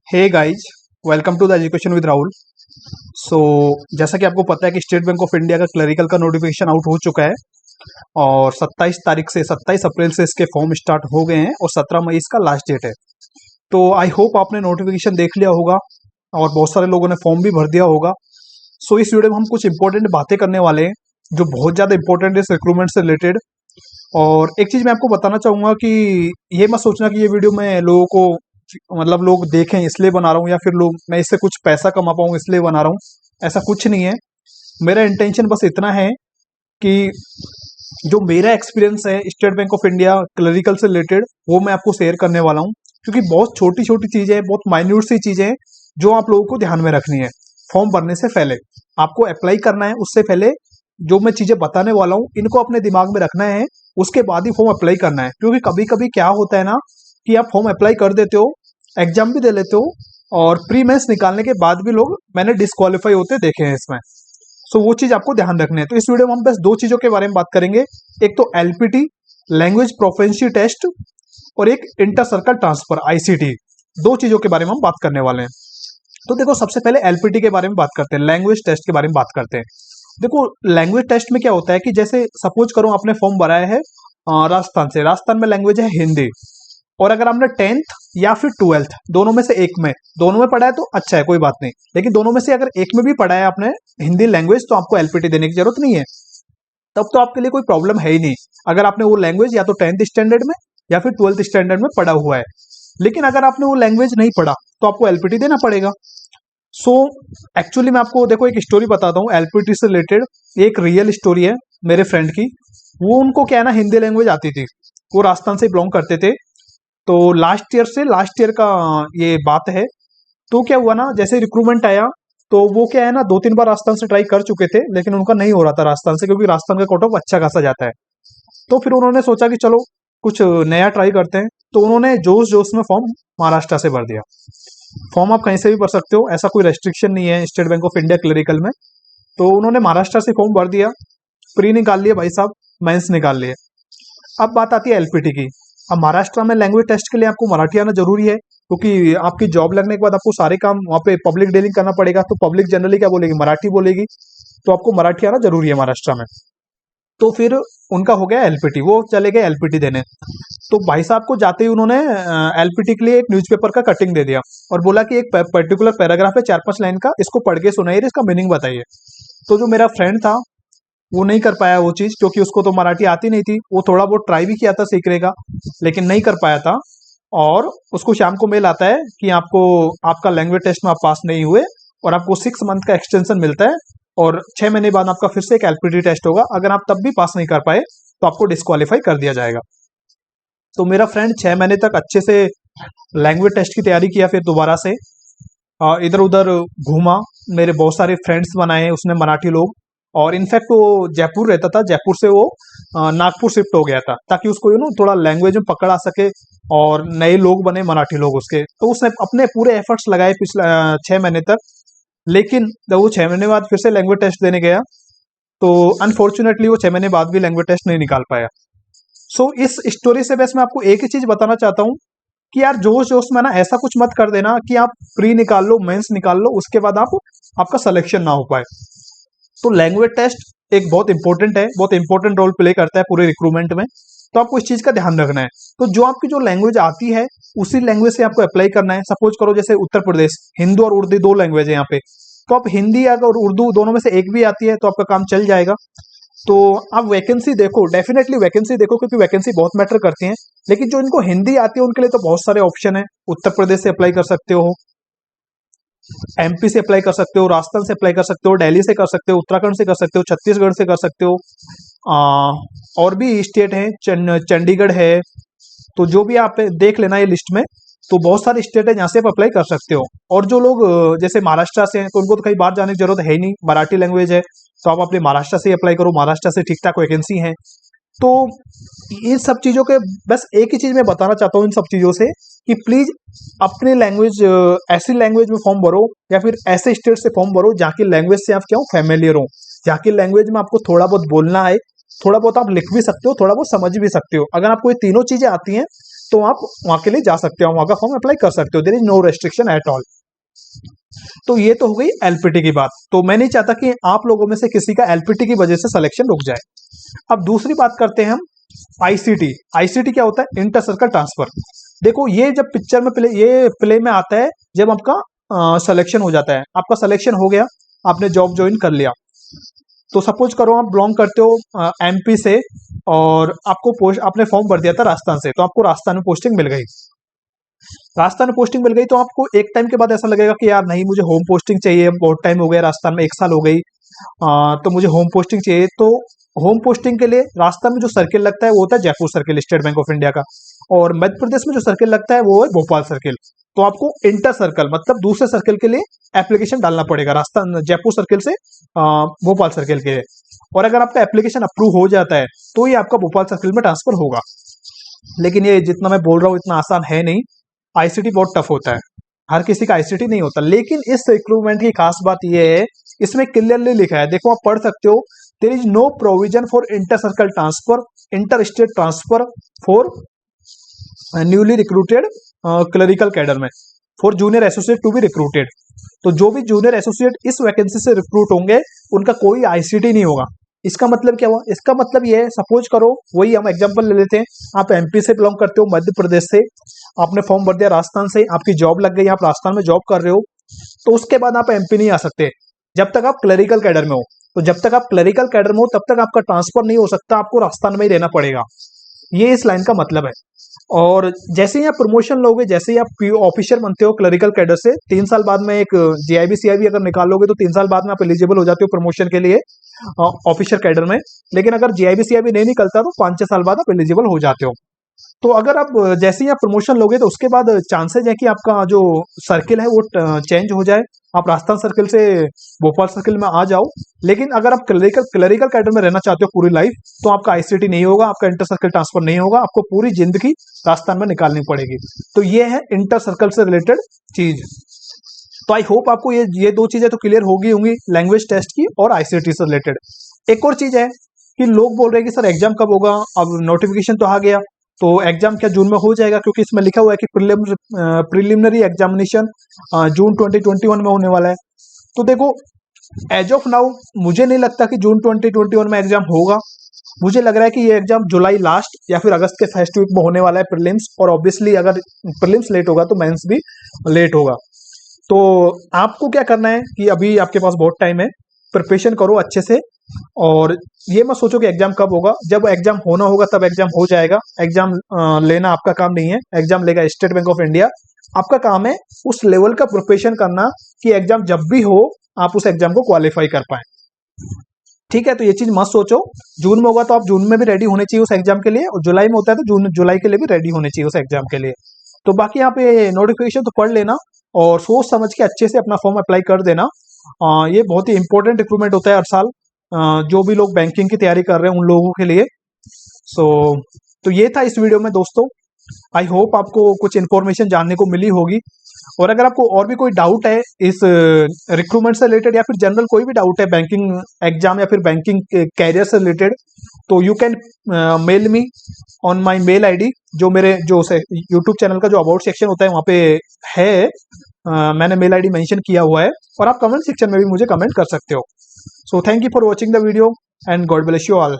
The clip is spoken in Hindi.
Hey guys, welcome to the education with Rahul. So जैसा कि आपको पता है कि स्टेट बैंक ऑफ इंडिया का क्लरिकल का नोटिफिकेशन आउट हो चुका है और 27 अप्रैल से इसके फॉर्म स्टार्ट हो गए हैं और 17 मई इसका लास्ट डेट है। तो आई होप आपने नोटिफिकेशन देख लिया होगा और बहुत सारे लोगों ने फॉर्म भी भर दिया होगा। सो इस वीडियो में हम कुछ इंपॉर्टेंट बातें करने वाले हैं जो बहुत ज़्यादा इंपॉर्टेंट है इस रिक्रूटमेंट से रिलेटेड। और एक चीज़ मैं आपको बताना चाहूँगा कि ये मत सोचना कि ये वीडियो मैं लोगों को मतलब लोग देखें इसलिए बना रहा हूँ या फिर लोग मैं इससे कुछ पैसा कमा पाऊँ इसलिए बना रहा हूँ। ऐसा कुछ नहीं है। मेरा इंटेंशन बस इतना है कि जो मेरा एक्सपीरियंस है state bank of India clerical से रिलेटेड वो मैं आपको शेयर करने वाला हूँ, क्योंकि बहुत छोटी छोटी चीज़ें हैं, बहुत माइन्यूट सी चीज़ें हैं जो आप लोगों को ध्यान में रखनी है। फॉर्म भरने से पहले आपको अप्लाई करना है, उससे पहले जो मैं चीज़ें बताने वाला हूँ इनको अपने दिमाग में रखना है, उसके बाद ही फॉर्म अप्लाई करना है। क्योंकि कभी कभी क्या होता है ना कि आप फॉर्म अप्लाई कर देते हो, एग्जाम भी दे लेते हो और प्री मेंस निकालने के बाद भी लोग मैंने डिस्क्वालीफाई होते देखे हैं इसमें। सो वो चीज़ आपको ध्यान रखनी है। तो इस वीडियो में हम बस दो चीज़ों के बारे में बात करेंगे, एक तो एलपीटी लैंग्वेज प्रोफिशिएंसी टेस्ट और एक इंटर सर्कल ट्रांसफर आईसीटी। दो चीज़ों के बारे में हम बात करने वाले हैं। तो देखो, सबसे पहले एलपीटी के बारे में बात करते हैं, लैंग्वेज टेस्ट के बारे में बात करते हैं। देखो, लैंग्वेज टेस्ट में क्या होता है कि जैसे सपोज करो आपने फॉर्म भराया है राजस्थान से, राजस्थान में लैंग्वेज है हिंदी, और अगर आपने 10th या फिर 12th दोनों में से एक में, दोनों में पढ़ा है तो अच्छा है, कोई बात नहीं, लेकिन दोनों में से अगर एक में भी पढ़ा है आपने हिंदी लैंग्वेज तो आपको एलपीटी देने की जरूरत नहीं है। तब तो आपके लिए कोई प्रॉब्लम है ही नहीं अगर आपने वो लैंग्वेज या तो 10th स्टैंडर्ड में या फिर 12th स्टैंडर्ड में पढ़ा हुआ है। लेकिन अगर आपने वो लैंग्वेज नहीं पढ़ा तो आपको एलपीटी देना पड़ेगा। सो एक्चुअली मैं आपको देखो एक स्टोरी बताता हूँ एलपीटी से रिलेटेड। एक रियल स्टोरी है मेरे फ्रेंड की। वो उनको क्या है ना, हिंदी लैंग्वेज आती थी, वो राजस्थान से बिलोंग करते थे। तो लास्ट ईयर का ये बात है। तो क्या हुआ ना, जैसे रिक्रूटमेंट आया तो वो क्या है ना 2-3 बार राजस्थान से ट्राई कर चुके थे, लेकिन उनका नहीं हो रहा था राजस्थान से, क्योंकि राजस्थान का कट ऑफ अच्छा खासा जाता है। तो फिर उन्होंने सोचा कि चलो कुछ नया ट्राई करते हैं। तो उन्होंने जोश जोश में फॉर्म महाराष्ट्र से भर दिया। फॉर्म आप कहीं से भी भर सकते हो, ऐसा कोई रेस्ट्रिक्शन नहीं है state bank of India clerical में। तो उन्होंने महाराष्ट्र से फॉर्म भर दिया, प्री निकाल लिए भाई साहब, मेंस निकाल लिए। अब बात आती है एलपीटी की। अब महाराष्ट्र में लैंग्वेज टेस्ट के लिए आपको मराठी आना जरूरी है, क्योंकि आपकी जॉब लगने के बाद आपको सारे काम वहाँ पे पब्लिक डीलिंग करना पड़ेगा। तो पब्लिक जनरली क्या बोलेगी, मराठी बोलेगी, तो आपको मराठी आना जरूरी है महाराष्ट्र में। तो फिर उनका हो गया एलपीटी, वो चले गए एलपीटी देने। तो भाई साहब को जाते ही उन्होंने एलपीटी के लिए एक न्यूज़पेपर का कटिंग दे दिया और बोला कि एक पर्टिकुलर पैराग्राफ है 4-5 लाइन का, इसको पढ़ के सुनाइए, इसका मीनिंग बताइए। तो जो मेरा फ्रेंड था वो नहीं कर पाया वो चीज़, क्योंकि उसको तो मराठी आती नहीं थी। वो थोड़ा बहुत ट्राई भी किया था सीखने का, लेकिन नहीं कर पाया था। और उसको शाम को मेल आता है कि आपको आपका लैंग्वेज टेस्ट में आप पास नहीं हुए और आपको 6 मंथ का एक्सटेंशन मिलता है और 6 महीने बाद आपका फिर से एक एलपीटी टेस्ट होगा। अगर आप तब भी पास नहीं कर पाए तो आपको डिस्क्वालीफाई कर दिया जाएगा। तो मेरा फ्रेंड 6 महीने तक अच्छे से लैंग्वेज टेस्ट की तैयारी किया, फिर दोबारा से इधर उधर घूमा, मेरे बहुत सारे फ्रेंड्स बनाए उसने मराठी लोग। और इनफैक्ट वो जयपुर रहता था, जयपुर से वो नागपुर शिफ्ट हो गया था ताकि उसको थोड़ा लैंग्वेज में पकड़ आ सके और नए लोग बने मराठी लोग उसके। तो उसने अपने पूरे एफर्ट्स लगाए पिछले 6 महीने तक। लेकिन जब वो 6 महीने बाद फिर से लैंग्वेज टेस्ट देने गया तो अनफॉर्चुनेटली वो 6 महीने बाद भी लैंग्वेज टेस्ट नहीं निकाल पाया। सो इस स्टोरी से बस मैं आपको एक ही चीज बताना चाहता हूँ कि यार जोश जोश में ना ऐसा कुछ मत कर देना कि आप प्री निकाल लो, मेंस निकाल लो, उसके बाद आपका सिलेक्शन ना हो पाए। तो लैंग्वेज टेस्ट एक बहुत इंपॉर्टेंट है, बहुत इंपॉर्टेंट रोल प्ले करता है पूरे रिक्रूटमेंट में। तो आपको इस चीज का ध्यान रखना है। तो जो आपकी जो लैंग्वेज आती है उसी लैंग्वेज से आपको अप्लाई करना है। सपोज करो जैसे उत्तर प्रदेश, हिंदी और उर्दू 2 लैंग्वेज है यहाँ पे, तो आप हिंदी और उर्दू दोनों में से एक भी आती है तो आपका काम चल जाएगा। तो आप वैकेंसी देखो, डेफिनेटली वैकेंसी देखो, क्योंकि वैकेंसी बहुत मैटर करती है। लेकिन जो इनको हिंदी आती है उनके लिए तो बहुत सारे ऑप्शन है। उत्तर प्रदेश से अप्लाई कर सकते हो, एमपी से अप्लाई कर सकते हो, राजस्थान से अप्लाई कर सकते हो, दिल्ली से कर सकते हो, उत्तराखंड से कर सकते हो, छत्तीसगढ़ से कर सकते हो, और भी स्टेट है, चंडीगढ़ है। तो जो भी आप देख लेना ये लिस्ट में, तो बहुत सारे स्टेट है जहाँ से आप अप्लाई कर सकते हो। और जो लोग जैसे महाराष्ट्र से हैं तो उनको तो कहीं बाहर जाने की जरूरत है ही नहीं, मराठी लैंग्वेज है, तो आप अपने महाराष्ट्र से अप्लाई करो, महाराष्ट्र से ठीक ठाक वैकेंसी है। तो इन सब चीज़ों के बस एक ही चीज़ मैं बताना चाहता हूँ इन सब चीज़ों से कि प्लीज़ अपनी लैंग्वेज, ऐसी लैंग्वेज में फॉर्म भरो या फिर ऐसे स्टेट से फॉर्म भरो जहाँ की लैंग्वेज से आप क्या हो, फैमिलियर हो, जहाँ की लैंग्वेज में आपको थोड़ा बहुत बोलना है, थोड़ा बहुत आप लिख भी सकते हो, थोड़ा बहुत समझ भी सकते हो। अगर आपको ये तीनों चीज़ें आती हैं तो आप वहां के लिए जा सकते हो, वहां का फॉर्म अप्लाई कर सकते हो, there is no restriction at all. तो ये तो हो गई एलपीटी की बात। तो मैं नहीं चाहता कि आप लोगों में से किसी का एलपीटी की वजह से सिलेक्शन रुक जाए। अब दूसरी बात करते हैं हम आईसीटी। आईसीटी क्या होता है? Inter circle transfer. देखो ये जब पिक्चर में प्ले में आता है जब आपका सिलेक्शन हो जाता है, आपका सिलेक्शन हो गया, आपने जॉब ज्वाइन कर लिया। तो सपोज करो आप बिलोंग करते हो एमपी से और आपको पोस्ट, आपने फॉर्म भर दिया था राजस्थान से, तो आपको राजस्थान में पोस्टिंग मिल गई। राजस्थान में पोस्टिंग मिल गई तो आपको एक टाइम के बाद ऐसा लगेगा कि यार नहीं, मुझे होम पोस्टिंग चाहिए, बहुत टाइम हो गया राजस्थान में, 1 साल हो गई, तो मुझे होम पोस्टिंग चाहिए। तो होम पोस्टिंग के लिए राजस्थान में जो सर्किल लगता है वो होता है Jaipur circle, state bank of India का। और मध्य प्रदेश में जो सर्किल लगता है वो है भोपाल सर्किल। तो आपको इंटर सर्कल मतलब दूसरे सर्किल के लिए एप्लीकेशन डालना पड़ेगा, राजस्थान जयपुर सर्किल से भोपाल सर्किल के लिए। और अगर आपका एप्लीकेशन अप्रूव हो जाता है तो ये आपका भोपाल सर्किल में ट्रांसफर होगा। लेकिन ये जितना मैं बोल रहा हूँ इतना आसान है नहीं, आईसीटी बहुत टफ होता है, हर किसी का आईसीटी नहीं होता। लेकिन इस रिक्रूटमेंट की खास बात यह है, इसमें क्लियरली लिखा है, देखो आप पढ़ सकते हो, there is no provision for inter circle transfer, inter state transfer for newly recruited clerical cadre में, for junior associate to be recruited. तो जो भी जूनियर एसोसिएट इस वैकेंसी से रिक्रूट होंगे उनका कोई आईसीटी नहीं होगा। इसका मतलब क्या हुआ? इसका मतलब ये है, सपोज करो, वही हम एग्जांपल ले लेते हैं, आप एमपी से बिलोंग करते हो, मध्य प्रदेश से, आपने फॉर्म भर दिया राजस्थान से, आपकी जॉब लग गई, आप राजस्थान में जॉब कर रहे हो, तो उसके बाद आप एमपी नहीं आ सकते जब तक आप क्लरिकल कैडर में हो। तो जब तक आप क्लरिकल कैडर में हो तब तक आपका ट्रांसफर नहीं हो सकता, आपको राजस्थान में ही रहना पड़ेगा। ये इस लाइन का मतलब है। और जैसे ही आप प्रमोशन लोगे, जैसे ही आप ऑफिसर बनते हो क्लरिकल कैडर से, 3 साल बाद में एक जीआईबी सीआईबी अगर निकालोगे तो 3 साल बाद में आप एलिजिबल हो जाते हो प्रमोशन के लिए ऑफिसर कैडर में। लेकिन अगर जीआईबी सीआईबी नहीं निकलता तो 5-6 साल बाद आप एलिजिबल हो जाते हो। तो अगर आप जैसे ही आप प्रमोशन लोगे तो उसके बाद चांसेस है कि आपका जो सर्किल है वो चेंज हो जाए, आप राजस्थान सर्किल से भोपाल सर्किल में आ जाओ। लेकिन अगर आप क्लरिकल कैडर में रहना चाहते हो पूरी लाइफ, तो आपका आईसीटी नहीं होगा, आपका इंटर सर्किल ट्रांसफर नहीं होगा, आपको पूरी जिंदगी राजस्थान में निकालनी पड़ेगी। तो ये है इंटर सर्कल से रिलेटेड चीज। तो आई होप आपको ये 2 चीजें तो क्लियर होगी होंगी, लैंग्वेज टेस्ट की और आईसीटी से रिलेटेड। एक और चीज है कि लोग बोल रहे हैं कि सर एग्जाम कब होगा, अब नोटिफिकेशन तो आ गया, तो एग्जाम क्या जून में हो जाएगा? क्योंकि इसमें लिखा हुआ है कि प्रिलिमिनरी एग्जामिनेशन जून 2021 में होने वाला है। तो देखो, एज ऑफ नाउ मुझे नहीं लगता कि जून 2021 में एग्जाम होगा। मुझे लग रहा है कि ये एग्जाम जुलाई लास्ट या फिर अगस्त के फर्स्ट वीक में होने वाला है प्रीलिम्स। और ऑब्वियसली अगर प्रीलिम्स लेट होगा तो मेंस भी लेट होगा। तो आपको क्या करना है कि अभी आपके पास बहुत टाइम है, प्रिपरेशन करो अच्छे से, और ये मत सोचो कि एग्जाम कब होगा। जब एग्जाम होना होगा तब एग्जाम हो जाएगा। एग्जाम लेना आपका काम नहीं है, एग्जाम लेगा स्टेट बैंक ऑफ इंडिया। आपका काम है उस लेवल का प्रिपरेशन करना कि एग्जाम जब भी हो आप उस एग्जाम को क्वालिफाई कर पाए। ठीक है, तो ये चीज मत सोचो, जून में होगा तो आप जून में भी रेडी होने चाहिए उस एग्जाम के लिए, और जुलाई में होता है तो जून जुलाई के लिए भी रेडी होने चाहिए उस एग्जाम के लिए। तो बाकी यहाँ पे नोटिफिकेशन तो पढ़ लेना और सोच समझ के अच्छे से अपना फॉर्म अप्लाई कर देना। ये बहुत ही इंपॉर्टेंट रिक्रूटमेंट होता है हर साल, जो भी लोग बैंकिंग की तैयारी कर रहे हैं उन लोगों के लिए। तो ये था इस वीडियो में दोस्तों। आई होप आपको कुछ इन्फॉर्मेशन जानने को मिली होगी। और अगर आपको और भी कोई डाउट है इस रिक्रूटमेंट से रिलेटेड, या फिर जनरल कोई भी डाउट है बैंकिंग एग्जाम या फिर बैंकिंग कैरियर से रिलेटेड, तो you can mail me on my mail ID, जो मेरे यूट्यूब चैनल का जो अबाउट सेक्शन होता है वहाँ पे है। मैंने मेल आईडी मेंशन किया हुआ है, और आप कमेंट सेक्शन में भी मुझे कमेंट कर सकते हो। So thank you for watching the video and God bless you all.